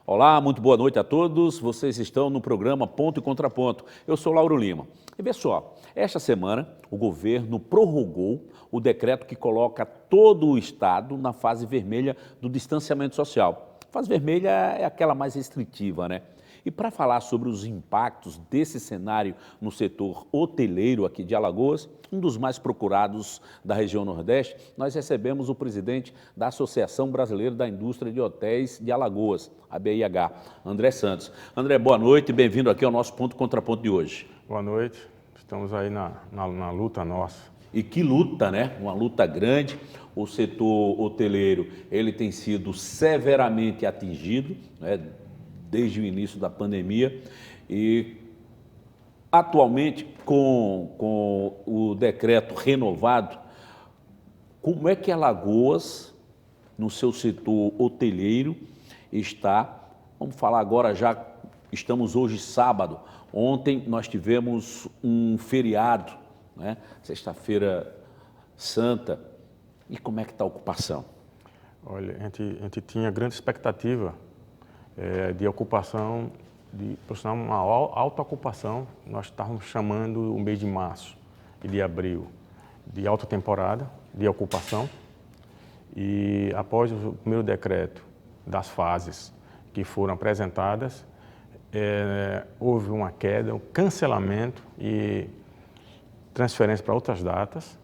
Olá, muito boa noite a todos. Vocês estão no programa Ponto e Contraponto. Eu sou Lauro Lima. E vê só, esta semana o governo prorrogou o decreto que coloca todo o estado na fase vermelha do distanciamento social. A fase vermelha é aquela mais restritiva, né? E para falar sobre os impactos desse cenário no setor hoteleiro aqui de Alagoas, um dos mais procurados da região Nordeste, nós recebemos o presidente da Associação Brasileira da Indústria de Hotéis de Alagoas, a BIH, André Santos. André, boa noite, bem-vindo aqui ao nosso Ponto Contraponto de hoje. Boa noite, estamos aí na luta nossa. E que luta, né? Uma luta grande. O setor hoteleiro, ele tem sido severamente atingido, né? Desde o início da pandemia e atualmente com o decreto renovado, como é que Alagoas, no seu setor hoteleiro, está? Vamos falar agora, já estamos hoje sábado, ontem nós tivemos um feriado, né? Sexta-feira Santa, e como é que está a ocupação? Olha, a gente tinha grande expectativa de ocupação, por sinal, uma alta ocupação. Nós estávamos chamando o mês de março e de abril de alta temporada de ocupação. E após o primeiro decreto das fases que foram apresentadas, houve uma queda, um cancelamento e transferência para outras datas.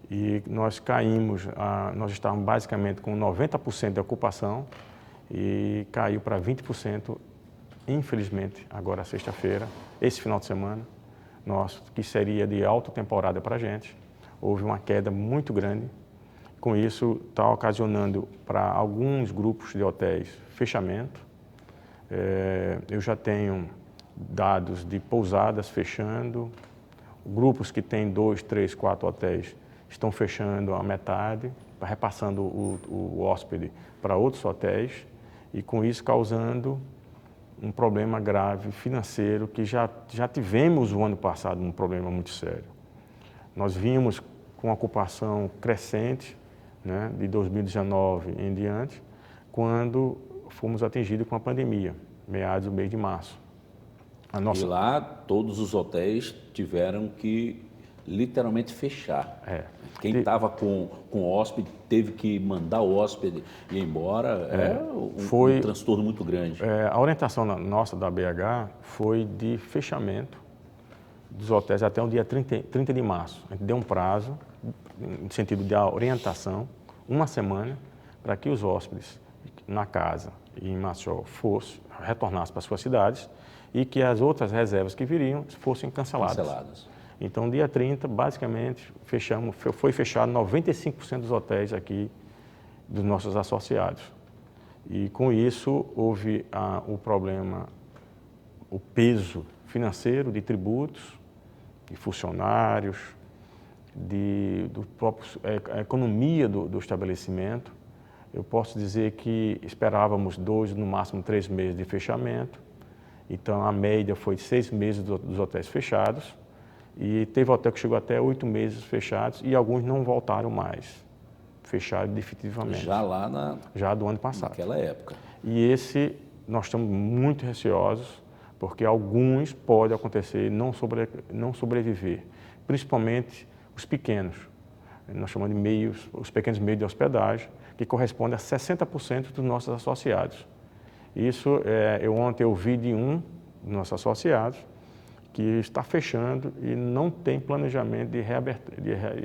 E nós caímos, nós estávamos basicamente com 90% de ocupação e caiu para 20%, infelizmente, agora sexta-feira, esse final de semana, nosso, que seria de alta temporada para a gente. Houve uma queda muito grande. Com isso, está ocasionando para alguns grupos de hotéis fechamento. Eu já tenho dados de pousadas fechando, grupos que têm 2, 3, 4 hotéis estão fechando a metade, repassando o hóspede para outros hotéis e com isso causando um problema grave financeiro que já tivemos o ano passado, um problema muito sério. Nós vimos com a ocupação crescente, né, de 2019 em diante, quando fomos atingidos com a pandemia, meados do mês de março. E lá todos os hotéis tiveram que literalmente fechar. Quem estava com hóspede teve que mandar o hóspede ir embora. Foi um transtorno muito grande. A orientação nossa da BH foi de fechamento dos hotéis até o dia 30 de março. A gente deu um prazo, no sentido de orientação, uma semana, para que os hóspedes na casa e em Maceió retornassem para suas cidades e que as outras reservas que viriam fossem canceladas. Então, dia 30, basicamente, foi fechado 95% dos hotéis aqui dos nossos associados. E com isso, houve o problema, o peso financeiro de tributos, de funcionários, a economia do estabelecimento. Eu posso dizer que esperávamos 2, no máximo 3 meses de fechamento. Então, a média foi de 6 meses dos hotéis fechados. E teve hotel que chegou até 8 meses fechados e alguns não voltaram mais, fecharam definitivamente. Já do ano passado. Naquela época. E nós estamos muito receosos, porque alguns pode acontecer não sobreviver, principalmente os pequenos. Nós chamamos de os pequenos meios de hospedagem, que correspondem a 60% dos nossos associados. Isso, ontem eu ouvi de um dos nossos associados, que está fechando e não tem planejamento de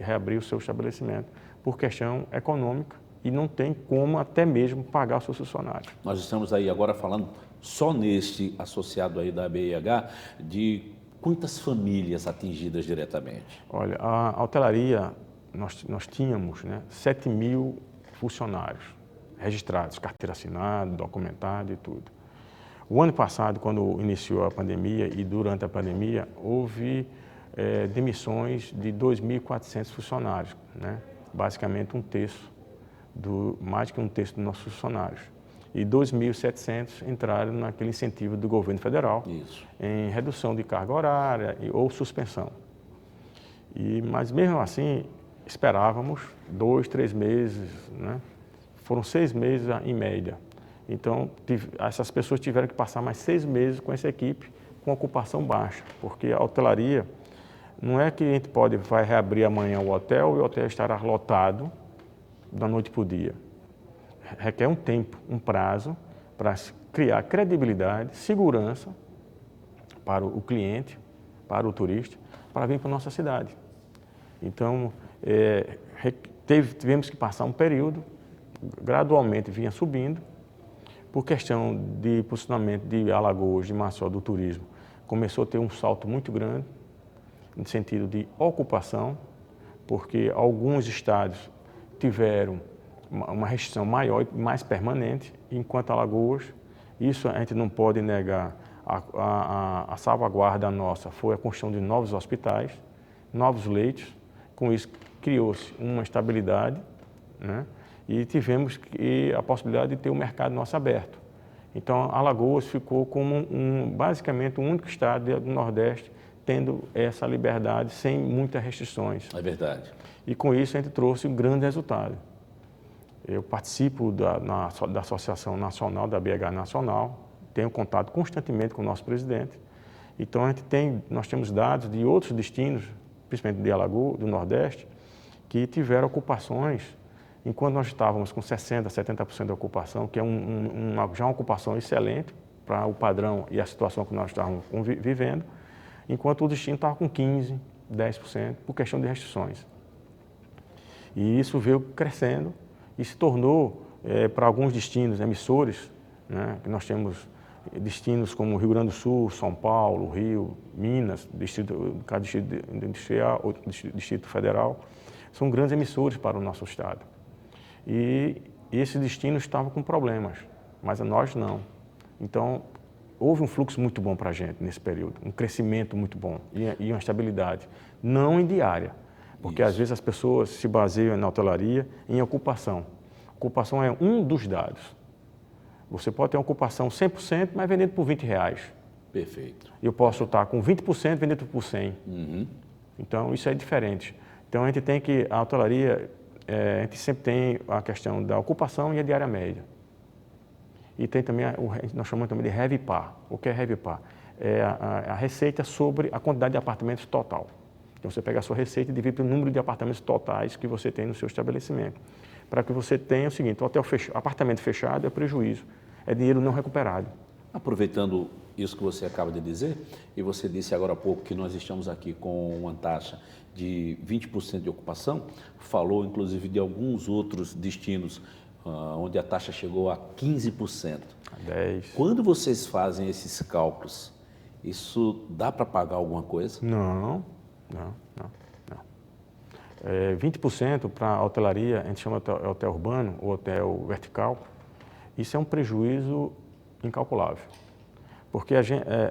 reabrir o seu estabelecimento por questão econômica e não tem como até mesmo pagar os seus funcionários. Nós estamos aí agora falando só neste associado aí da BIH de quantas famílias atingidas diretamente? Olha, a hotelaria, nós tínhamos 7 mil funcionários registrados, carteira assinada, documentada e tudo. O ano passado, quando iniciou a pandemia e durante a pandemia, houve demissões de 2.400 funcionários, né? Basicamente mais que um terço dos nossos funcionários. E 2.700 entraram naquele incentivo do governo federal em redução de carga horária ou suspensão. Mas mesmo assim, esperávamos 2, 3 meses, né? Foram 6 meses em média. Então, essas pessoas tiveram que passar mais 6 meses com essa equipe com ocupação baixa, porque a hotelaria não é que a gente vai reabrir amanhã o hotel e o hotel estará lotado da noite para o dia. Requer um tempo, um prazo para criar credibilidade, segurança para o cliente, para o turista, para vir para a nossa cidade. Então, tivemos que passar um período, gradualmente vinha subindo, por questão de posicionamento de Alagoas, de Maceió, do turismo, começou a ter um salto muito grande, no sentido de ocupação, porque alguns estados tiveram uma restrição maior e mais permanente, enquanto Alagoas, isso a gente não pode negar, a salvaguarda nossa foi a construção de novos hospitais, novos leitos, com isso criou-se uma estabilidade, né? E tivemos a possibilidade de ter o mercado nosso aberto. Então, Alagoas ficou como basicamente o único estado do Nordeste tendo essa liberdade sem muitas restrições. É verdade. E com isso a gente trouxe um grande resultado. Eu participo da Associação Nacional, da BH Nacional, tenho contato constantemente com o nosso presidente. Então, nós temos dados de outros destinos, principalmente de Alagoas, do Nordeste, que tiveram ocupações, enquanto nós estávamos com 60%, 70% de ocupação, que é já uma ocupação excelente para o padrão e a situação que nós estávamos vivendo, enquanto o destino estava com 15%, 10%, por questão de restrições. E isso veio crescendo e se tornou, para alguns destinos emissores, né, que nós temos destinos como Rio Grande do Sul, São Paulo, Rio, Minas, cada distrito industrial, ou Distrito Federal, são grandes emissores para o nosso estado. E esses destinos estavam com problemas, mas nós não. Então, houve um fluxo muito bom para a gente nesse período, um crescimento muito bom e uma estabilidade, não em diária, porque às vezes as pessoas se baseiam na hotelaria em ocupação. Ocupação é um dos dados. Você pode ter uma ocupação 100%, mas vendendo por R$20. Perfeito. Eu posso estar com 20% vendendo por 100. Uhum. Então, isso é diferente. Então, a gente tem que, a hotelaria, a gente sempre tem a questão da ocupação e a diária média. E tem também, nós chamamos também de RevPAR. O que é RevPAR? É a receita sobre a quantidade de apartamentos total. Então, você pega a sua receita e divide pelo número de apartamentos totais que você tem no seu estabelecimento. Para que você tenha o seguinte, apartamento fechado é prejuízo, é dinheiro não recuperado. Aproveitando isso que você acaba de dizer, e você disse agora há pouco que nós estamos aqui com uma taxa de 20% de ocupação, falou inclusive de alguns outros destinos onde a taxa chegou a 15%. 10%. Quando vocês fazem esses cálculos, isso dá para pagar alguma coisa? Não. 20% para a hotelaria, a gente chama de hotel urbano ou hotel vertical, isso é um prejuízo incalculável. Porque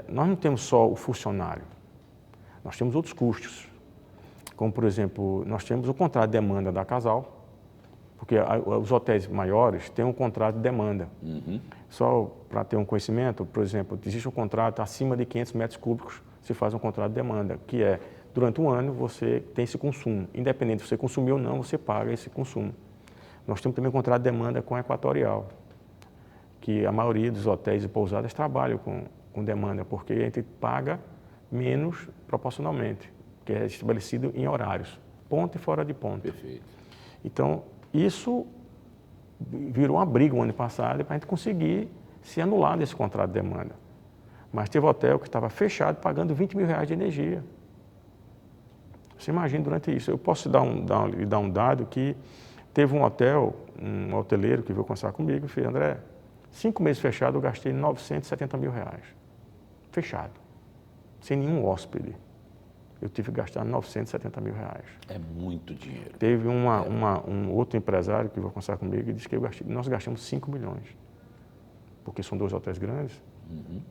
nós não temos só o funcionário, nós temos outros custos. Como, por exemplo, nós temos o contrato de demanda da Casal, porque os hotéis maiores têm um contrato de demanda. Uhum. Só para ter um conhecimento, por exemplo, existe um contrato acima de 500 metros cúbicos, se faz um contrato de demanda, que é, durante um ano, você tem esse consumo. Independente se você consumir ou não, você paga esse consumo. Nós temos também um contrato de demanda com a Equatorial, que a maioria dos hotéis e pousadas trabalham com demanda, porque a gente paga menos proporcionalmente, que é estabelecido em horários, ponto e fora de ponto. Perfeito. Então, isso virou uma briga o ano passado para a gente conseguir se anular desse contrato de demanda. Mas teve hotel que estava fechado pagando R$20 mil de energia. Você imagina durante isso. Eu posso dar um dado que teve um hotel, um hoteleiro que veio conversar comigo e fez, André, 5 meses fechado eu gastei R$970 mil. Fechado. Sem nenhum hóspede. Eu tive que gastar R$970 mil. É muito dinheiro. Teve um outro empresário que veio conversar comigo e disse que nós gastamos 5 milhões. Porque são 2 hotéis grandes. Uhum.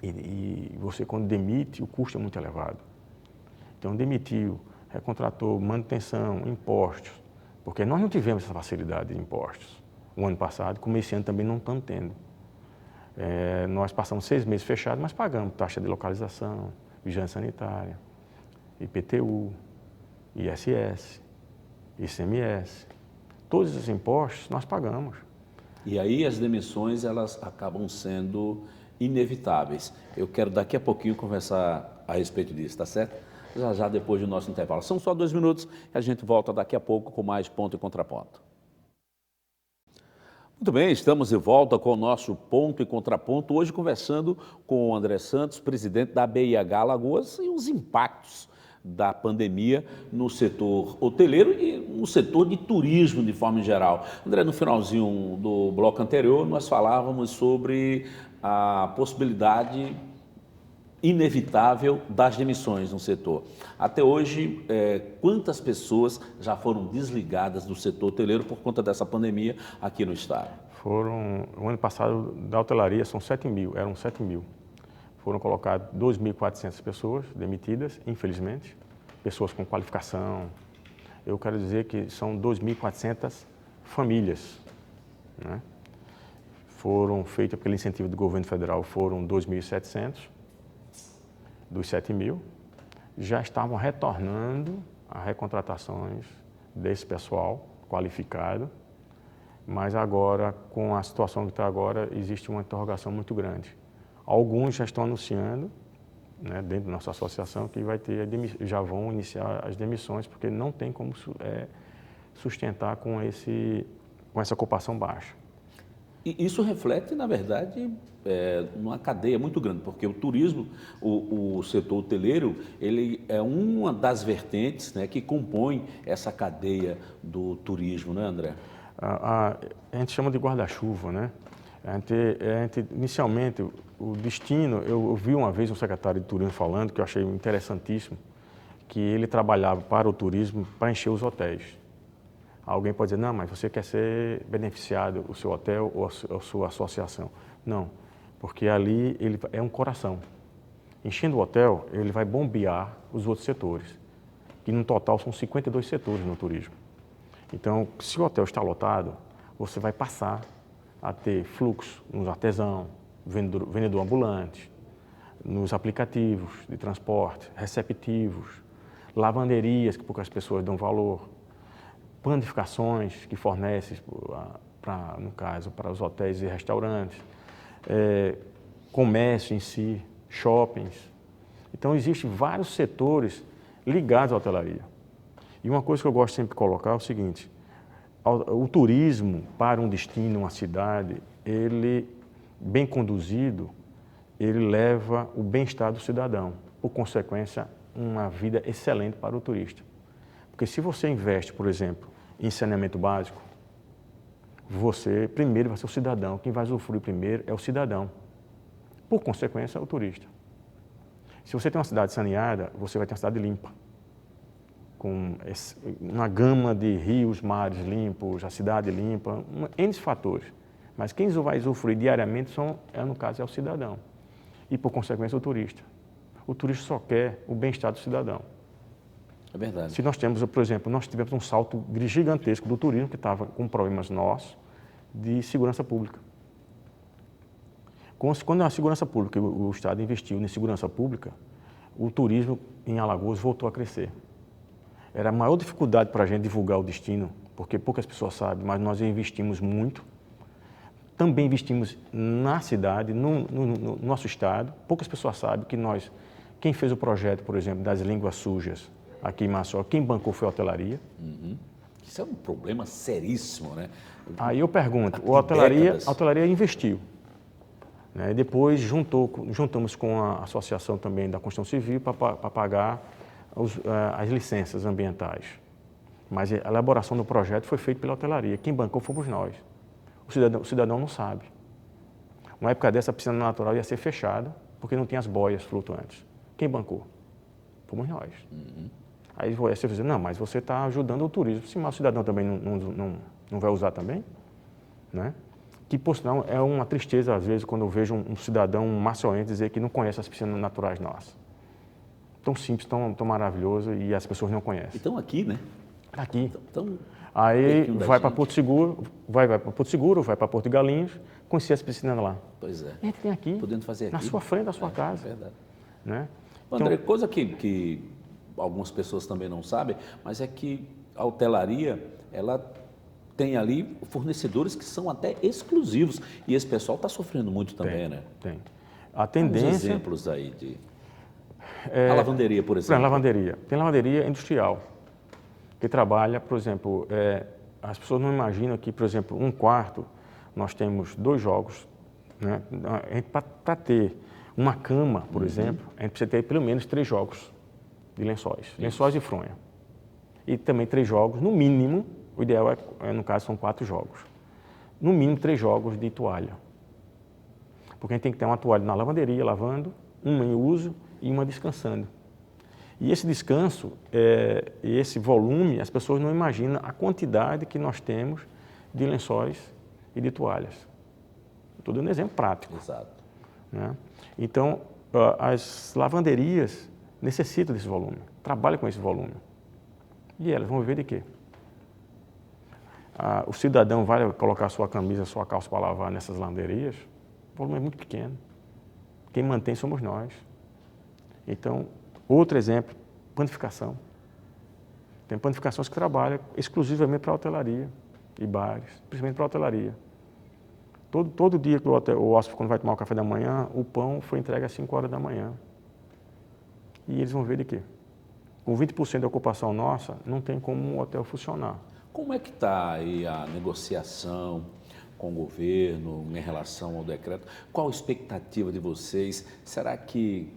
E você, quando demite, o custo é muito elevado. Então, demitiu, recontratou, manutenção, impostos. Porque nós não tivemos essa facilidade de impostos o ano passado, como esse ano também não estamos tendo. Nós passamos 6 meses fechados, mas pagamos taxa de localização, vigilância sanitária, IPTU, ISS, ICMS. Todos esses impostos nós pagamos. E aí as demissões, elas acabam sendo inevitáveis. Eu quero daqui a pouquinho conversar a respeito disso, tá certo? Já depois do nosso intervalo. São só 2 minutos e a gente volta daqui a pouco com mais Ponto e Contraponto. Muito bem, estamos de volta com o nosso Ponto e Contraponto, hoje conversando com o André Santos, presidente da BIH Alagoas, e os impactos da pandemia no setor hoteleiro e no setor de turismo de forma geral. André, no finalzinho do bloco anterior, nós falávamos sobre a possibilidade inevitável das demissões no setor. Até hoje, quantas pessoas já foram desligadas do setor hoteleiro por conta dessa pandemia aqui no estado? O ano passado, da hotelaria, eram 7 mil. Foram colocadas 2.400 pessoas demitidas, infelizmente, pessoas com qualificação. Eu quero dizer que são 2.400 famílias, né? Foram feitas, pelo incentivo do governo federal, foram 2.700 dos 7 mil. Já estavam retornando a recontratações desse pessoal qualificado, mas agora, com a situação que está agora, existe uma interrogação muito grande. Alguns já estão anunciando, né, dentro da nossa associação, que já vão iniciar as demissões, porque não tem como sustentar com essa ocupação baixa. E isso reflete, na verdade, numa cadeia muito grande, porque o turismo, o setor hoteleiro, ele é uma das vertentes, né, que compõe essa cadeia do turismo, né, André? A gente chama de guarda-chuva, né? Inicialmente, o destino, eu ouvi uma vez um secretário de turismo falando, que eu achei interessantíssimo, que ele trabalhava para o turismo para encher os hotéis. Alguém pode dizer, não, mas você quer ser beneficiado, o seu hotel ou a sua associação. Não, porque ali ele é um coração. Enchendo o hotel, ele vai bombear os outros setores, que no total são 52 setores no turismo. Então, se o hotel está lotado, você vai passar a ter fluxo nos artesãos, vendedor ambulante, nos aplicativos de transporte, receptivos, lavanderias que poucas pessoas dão valor, panificações que fornecem, no caso, para os hotéis e restaurantes, comércio em si, shoppings. Então, existem vários setores ligados à hotelaria. E uma coisa que eu gosto sempre de colocar é o seguinte, o turismo para um destino, uma cidade, ele, bem conduzido, ele leva o bem-estar do cidadão, por consequência, uma vida excelente para o turista. Porque se você investe, por exemplo, em saneamento básico, você primeiro vai ser o cidadão, quem vai usufruir primeiro é o cidadão, por consequência, o turista. Se você tem uma cidade saneada, você vai ter uma cidade limpa, com uma gama de rios, mares limpos, a cidade limpa, N fatores. Mas quem vai usufruir diariamente, no caso, é o cidadão. E, por consequência, o turista. O turista só quer o bem-estar do cidadão. É verdade. Se nós temos, por exemplo, nós tivemos um salto gigantesco do turismo, que estava com problemas nossos, de segurança pública. Quando a segurança pública, o Estado investiu em segurança pública, o turismo em Alagoas voltou a crescer. Era a maior dificuldade para a gente divulgar o destino, porque poucas pessoas sabem, mas nós investimos muito. Também investimos na cidade, no nosso estado. Poucas pessoas sabem que quem fez o projeto, por exemplo, das línguas sujas aqui em Maceió, quem bancou foi a hotelaria. Uhum. Isso é um problema seríssimo, né? Aí eu pergunto, a hotelaria investiu. Né? Depois juntamos com a Associação também da Construção Civil para pagar as licenças ambientais. Mas a elaboração do projeto foi feita pela hotelaria. Quem bancou fomos nós. O cidadão não sabe. Uma época dessa, a piscina natural ia ser fechada, porque não tinha as boias flutuantes. Quem bancou? Fomos nós. Uhum. Aí você vai dizer, não, mas você está ajudando o turismo. Se o cidadão também não vai usar também, né? Que, por sinal, é uma tristeza, às vezes, quando eu vejo um cidadão maçoense dizer que não conhece as piscinas naturais nossas. Tão simples, tão maravilhoso, e as pessoas não conhecem. Então aqui, né? Aqui. Aí vai para Porto Seguro, vai para Porto Seguro, vai para Porto de Galinhos, conhecer as piscinas lá. Pois é. A gente tem aqui, podendo fazer aqui, na sua frente da sua casa. É verdade. Né? André, coisa que algumas pessoas também não sabem, mas é que a hotelaria, ela tem ali fornecedores que são até exclusivos. E esse pessoal está sofrendo muito também, né? Tem. A Tem uns tendência... exemplos aí de... a lavanderia, por exemplo. Lavanderia. Tem lavanderia industrial, que trabalha, por exemplo, as pessoas não imaginam que, por exemplo, um quarto, nós temos 2 jogos, né? Para ter uma cama, por exemplo, a gente precisa ter pelo menos 3 jogos de lençóis e fronha. E também 3 jogos, no mínimo, o ideal no caso, são 4 jogos. No mínimo 3 jogos de toalha. Porque a gente tem que ter uma toalha na lavanderia, lavando, uma em uso e uma descansando. E esse descanso, esse volume, as pessoas não imaginam a quantidade que nós temos de lençóis e de toalhas. Estou dando um exemplo prático. Exato. Né? Então, as lavanderias necessitam desse volume, trabalham com esse volume. E elas vão viver de quê? O cidadão vai colocar sua camisa, sua calça para lavar nessas lavanderias, o volume é muito pequeno. Quem mantém somos nós. Então, outro exemplo, panificação. Tem panificações que trabalham exclusivamente para a hotelaria e bares, principalmente para a hotelaria. Todo dia que o hóspede, quando vai tomar o café da manhã, o pão foi entregue às 5 horas da manhã. E eles vão ver de quê? Com 20% da ocupação nossa, não tem como um hotel funcionar. Como é que está aí a negociação com o governo em relação ao decreto? Qual a expectativa de vocês? Será que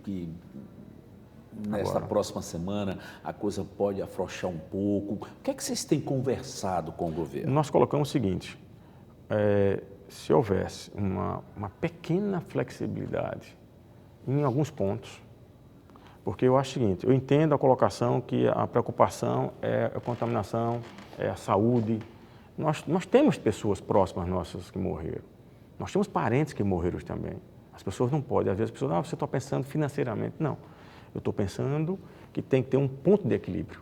nesta próxima semana a coisa pode afrouxar um pouco? O que é que vocês têm conversado com o governo? Nós colocamos o seguinte, se houvesse uma pequena flexibilidade em alguns pontos, porque eu acho o seguinte, eu entendo a colocação que a preocupação é a contaminação, é a saúde. Nós temos pessoas próximas nossas que morreram. Nós temos parentes que morreram também. As pessoas não podem, às vezes as pessoas, você está pensando financeiramente. Não, eu estou pensando que tem que ter um ponto de equilíbrio.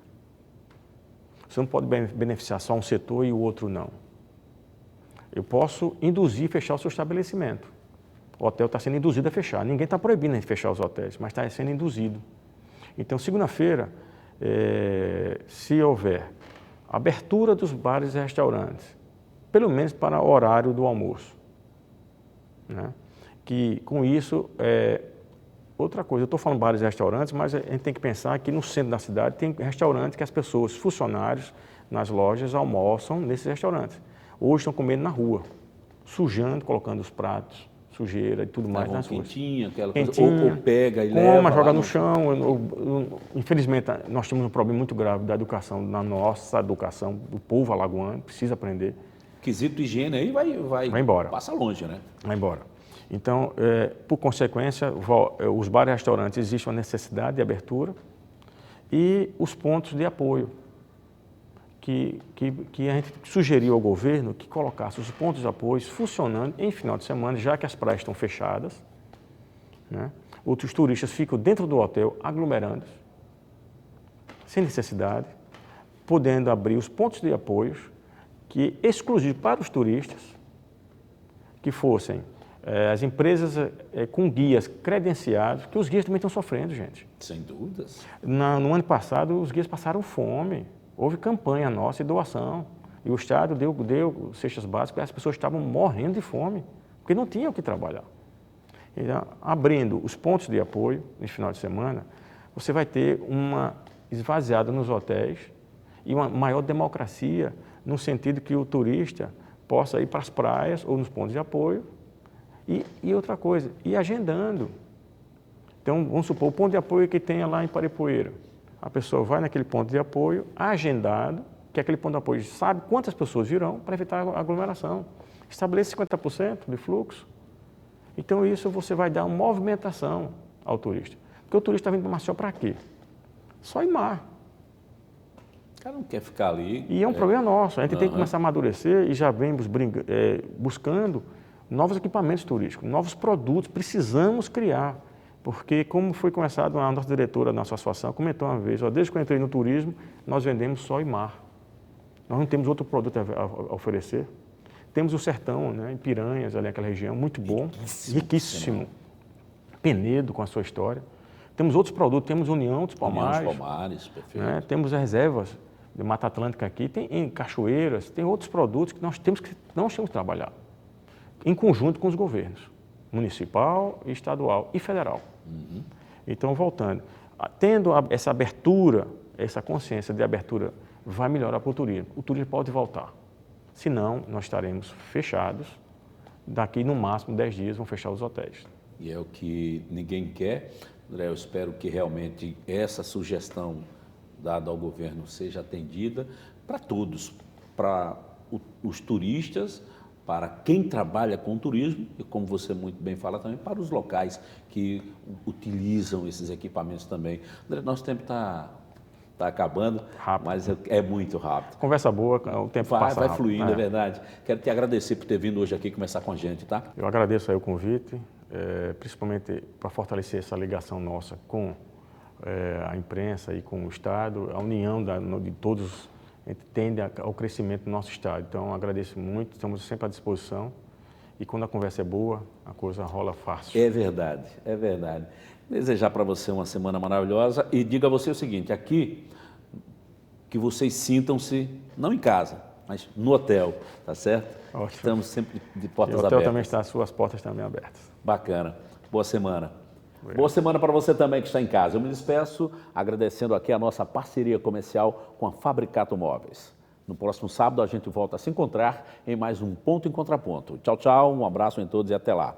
Você não pode beneficiar só um setor e o outro não. Eu posso induzir a fechar o seu estabelecimento. O hotel está sendo induzido a fechar. Ninguém está proibindo de fechar os hotéis, mas está sendo induzido. Então, segunda-feira, se houver abertura dos bares e restaurantes, pelo menos para o horário do almoço, né? Que com isso, outra coisa, eu estou falando bares e restaurantes, mas a gente tem que pensar que no centro da cidade tem restaurantes que as pessoas, funcionários nas lojas, almoçam nesses restaurantes. Hoje estão comendo na rua, sujando, colocando os pratos, sujeira e tudo mais nas ruas. Quentinha, aquela coisa, ou pega e leva. Coma, joga no chão. Infelizmente, nós temos um problema muito grave da educação, na nossa educação, do povo alagoano, precisa aprender. Quesito higiene aí vai embora. Passa longe, né? Vai embora. Então, por consequência, os bares e restaurantes, existe uma necessidade de abertura e os pontos de apoio, que a gente sugeriu ao governo que colocasse os pontos de apoio funcionando em final de semana, já que as praias estão fechadas, né? Outros turistas ficam dentro do hotel aglomerando, sem necessidade, podendo abrir os pontos de apoio que exclusivos para os turistas, que fossem as empresas com guias credenciados, que os guias também estão sofrendo, gente. Sem dúvidas. No ano passado, os guias passaram fome. Houve campanha nossa e doação. E o Estado deu cestas básicas e as pessoas estavam morrendo de fome, porque não tinham o que trabalhar. Então, abrindo os pontos de apoio no final de semana, você vai ter uma esvaziada nos hotéis e uma maior democracia, no sentido que o turista possa ir para as praias ou nos pontos de apoio. E outra coisa, ir agendando. Então, vamos supor, o ponto de apoio que tenha lá em Paripoeira. A pessoa vai naquele ponto de apoio, agendado, que aquele ponto de apoio sabe quantas pessoas virão para evitar a aglomeração. Estabelece 50% de fluxo. Então, isso você vai dar uma movimentação ao turista. Porque o turista está vindo para Maceió para quê? Só ir mar. O cara não quer ficar ali. E é um problema nosso. A gente tem que começar a amadurecer e já vemos buscando novos equipamentos turísticos, novos produtos. Precisamos criar. Porque, como foi começado, a nossa diretora da nossa associação comentou uma vez, desde que eu entrei no turismo, nós vendemos sol e mar. Nós não temos outro produto a oferecer. Temos o sertão, né, em Piranhas, ali naquela região, muito bom, riquíssimo. Penedo com a sua história. Temos outros produtos, temos União dos Palmares. União dos Palmares, perfeito. Né, temos reservas de Mata Atlântica aqui, tem em cachoeiras, tem outros produtos que nós temos que trabalhar em conjunto com os governos, municipal, estadual e federal. Então, voltando, tendo essa abertura, essa consciência de abertura, vai melhorar para o turismo pode voltar. Senão, nós estaremos fechados, daqui no máximo 10 dias vão fechar os hotéis. E é o que ninguém quer. André, eu espero que realmente essa sugestão dada ao governo seja atendida para todos, para os turistas, para quem trabalha com turismo e, como você muito bem fala, também para os locais que utilizam esses equipamentos também. André, nosso tempo está acabando, Rápido. mas é muito rápido. Conversa boa, o tempo passa Vai rápido. fluindo, é verdade. Quero te agradecer por ter vindo hoje aqui conversar com a gente, tá? Eu agradeço aí o convite, principalmente para fortalecer essa ligação nossa com a imprensa e com o Estado, a união de todos tende ao crescimento do nosso Estado. Então, agradeço muito, estamos sempre à disposição e quando a conversa é boa, a coisa rola fácil. É verdade, é verdade. Desejar para você uma semana maravilhosa e diga a você o seguinte, aqui, que vocês sintam-se, não em casa, mas no hotel, tá certo? Ótimo. Estamos sempre de portas E o hotel abertas. também está, suas portas também abertas. Bacana. Boa semana. Obrigado. Boa semana para você também que está em casa. Eu me despeço agradecendo aqui a nossa parceria comercial com a Fabricato Móveis. No próximo sábado a gente volta a se encontrar em mais um Ponto em Contraponto. Tchau, tchau, um abraço em todos e até lá.